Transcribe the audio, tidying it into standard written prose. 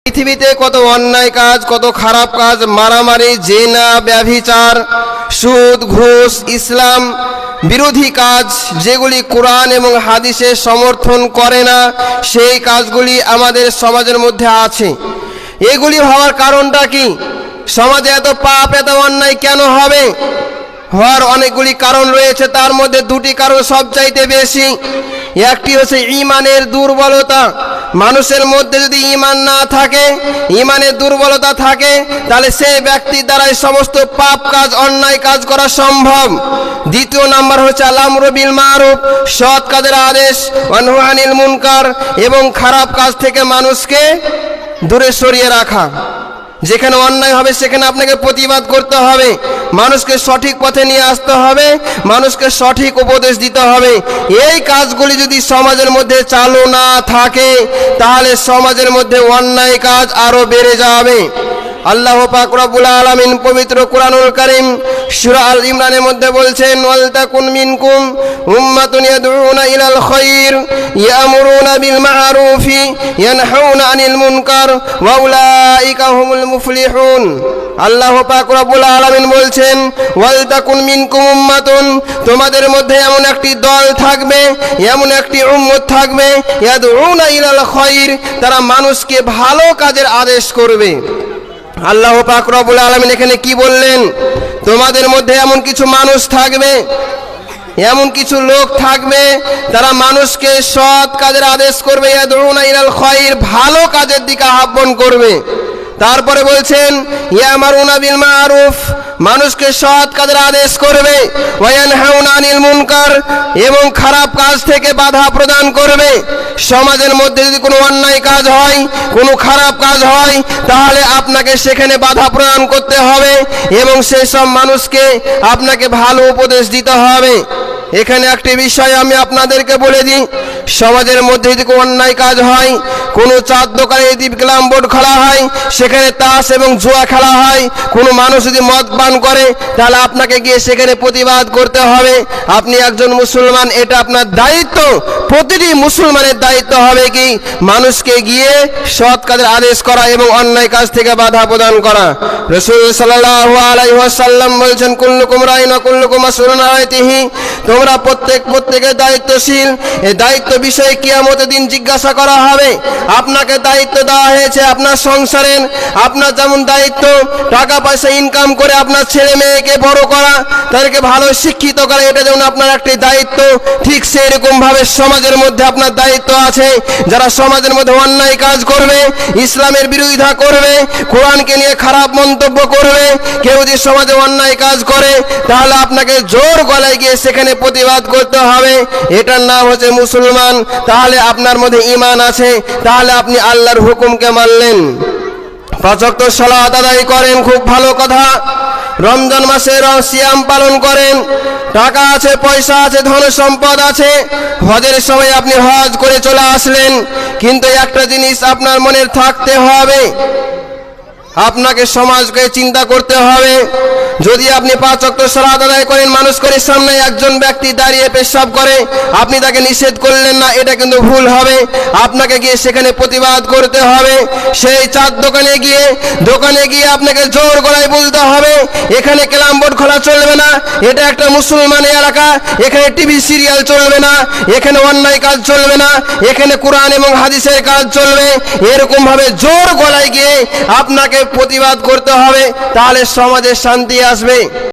পৃথিবীতে কত অন্যায় কাজ, কত খারাপ কাজ, মারামারি, জেনা, ব্যভিচার, সুদ, ঘুষ, ইসলাম বিরোধী কাজ, যেগুলি কোরআন এবং হাদিসে সমর্থন করে না, সেই কাজগুলি আমাদের সমাজের মধ্যে আছে। এগুলি হওয়ার কারণটা কি? সমাজে এত পাপ, এত অন্যায় কেন হবে? হওয়ার অনেকগুলি কারণ রয়েছে, তার মধ্যে দুটি কারণ সবচাইতে বেশি। একটি হচ্ছে ঈমানের দুর্বলতা। মানুষের মধ্যে যদি ঈমান না থাকে, ঈমানের দুর্বলতা থাকে, তাহলে সেই ব্যক্তির দ্বারাই সমস্ত পাপ কাজ, অন্যায় কাজ করা সম্ভব। দ্বিতীয় নাম্বার হচ্ছে আল আমরু বিল মারুফ, সৎ কাজের আদেশ, ওয়া নাহয়ু আনিল মুনকার, এবং খারাপ কাজ থেকে মানুষকে দূরে সরিয়ে রাখা। যেখানে অন্যায় হবে সেখানে আপনাকে প্রতিবাদ করতে হবে, মানুষকে সঠিক পথে নিয়ে আসতে হবে, মানুষকে সঠিক উপদেশ দিতে হবে। এই কাজগুলি যদি সমাজের মধ্যে চালু না থাকে, তাহলে সমাজের মধ্যে অন্যায় কাজ আরো বেড়ে যাবে। আল্লাহ পাক রব্বুল আলামিন পবিত্র কুরআনুল কারীম সূরা আল ইমরানের মধ্যে বলছেন, ওয়াল তাকুন মিনকুম উম্মাতুন ইয়াদউনা ইলাল খায়র ইয়ামুরুনা বিল মা'রুফি ইয়ানহাউনা আনিল মুনকার ওয়া উলাইকা হুমুল মুফলিহুন। আল্লাহ পাক রব্বুল আলামিন বলছেন, ওয়াল তাকুন মিনকুম উম্মাতুন, তোমাদের মধ্যে এমন একটি দল থাকবে, এমন একটি উম্মত থাকবে, ইয়াদউনা ইলাল খায়র, তারা মানুষকে ভালো কাজের আদেশ করবে। আল্লাহ পাক রব্বুল আলামিন এখানে কি বললেন? তোমাদের মধ্যে এমন কিছু মানুষ থাকবে, এমন কিছু লোক থাকবে, তারা মানুষকে সৎ কাজের আদেশ করবে, ইয়াদউনা ইলাল খায়র, ভালো কাজের দিকে আহ্বান করবে। তারপরে বলছেন ইয়ামারুনা বিল মারুফ, মানুষকে সৎ কাজের আদেশ করবে, ওয়া ইয়ানহাউনা আনিল মুনকার, এবং খারাপ কাজ থেকে বাধা প্রদান করবে। সমাজের মধ্যে যদি কোনো অন্যায় কাজ হয়, কোনো খারাপ কাজ হয়, তাহলে আপনাকে সেখানে বাধা প্রদান করতে হবে এবং সেই সব মানুষকে আপনাকে ভালো উপদেশ দিতে হবে। এখানে একটি বিষয় আমি আপনাদেরকে বলে দিই, সমাজের মধ্যে যদি কোনো অন্যায় কাজ হয়, কোনো চাঁদ দোকানে যদি ক্যারাম বোর্ড খেলা হয়, সেখানে তাস এবং জুয়া খেলা হয়, কোনো মানুষ যদি মদ পান করে, তাহলে আপনাকে গিয়ে সেখানে প্রতিবাদ করতে হবে। আপনি একজন মুসলমান, এটা আপনার দায়িত্ব। প্রতিটি মুসলমানের দায়িত্ব হবে কি? মানুষকে গিয়ে সৎ কাজের আদেশ করা এবং অন্যায় কাজ থেকে বাধা প্রদান করা। রাসূল সাল্লাল্লাহু আলাইহি ওয়াসাল্লাম বলেছেন, কুল্লুকুম রাইন ওয়া কুল্লুকুম মাসউলুন আন রাইতিহি, তোমরা প্রত্যেকের দায়িত্বশীল। এই দায়িত্ব বিষয়ে কিয়ামতের দিন জিজ্ঞাসা করা হবে। আপনাকে দায়িত্ব দেওয়া হয়েছে আপনার সংসারের, আপনার যেমন দায়িত্ব টাকা পয়সা ইনকাম করে আপনার ছেলে মেয়েকে বড় করা, তাদেরকে ভালো শিক্ষিত করা, এটা যেমন আপনার একটি দায়িত্ব, ঠিক সেই রকম ভাবে সমাজের মধ্যে আপনার দায়িত্ব আছে। যারা সমাজের মধ্যে অন্যায় কাজ করবে, ইসলামের বিরোধিতা করবে, কোরআনকে নিয়ে খারাপ মন্তব্য করবে, কেউ যদি সমাজে অন্যায় কাজ করে, তাহলে আপনাকে জোর গলায় গিয়ে সেখানে প্রতিবাদ করতে হবে। এটার নাম হচ্ছে মুসলমান। তাহলে আপনার মধ্যে ঈমান আছে, তাহলে আপনি আল্লাহর হুকুমকে মানলেন। 5 ওয়াক্ত সালাত আদায় করেন, খুব ভালো কথা। রমজান মাসে সিয়াম পালন করেন, টাকা আছে, পয়সা আছে, ধন সম্পদ আছে, হজের সময় আপনি হজ করে চলে আসলেন। কিন্তু একটা জিনিস আপনার মনে থাকতে হবে, আপনাকে সমাজকে চিন্তা করতে হবে। যদি আপনি 5 ওয়াক্ত সালাত আদায় করেন, মানুষ করে সামনে একজন ব্যক্তি দাঁড়িয়ে পেশাব করে, আপনি তাকে নিষেধ করলেন না, এটা কিন্তু ভুল হবে। আপনাকে গিয়ে সেখানে প্রতিবাদ করতে হবে। সেই চাঁদ দোকানে গিয়ে আপনাকে জোর গলায় বলতে হবে, এখানে ক্যারাম বোর্ড খোলা চলবে না, এটা একটা মুসলমানের এলাকা, এখানে টিভি সিরিয়াল চলবে না, এখানে অন্যায় কাজ চলবে না, এখানে কোরআন এবং হাদিসের কাজ চলবে। এরকম ভাবে জোর গলায় গিয়ে আপনাকে প্রতিবাদ করতে হবে, তাহলে সমাজে শান্তি আসবে।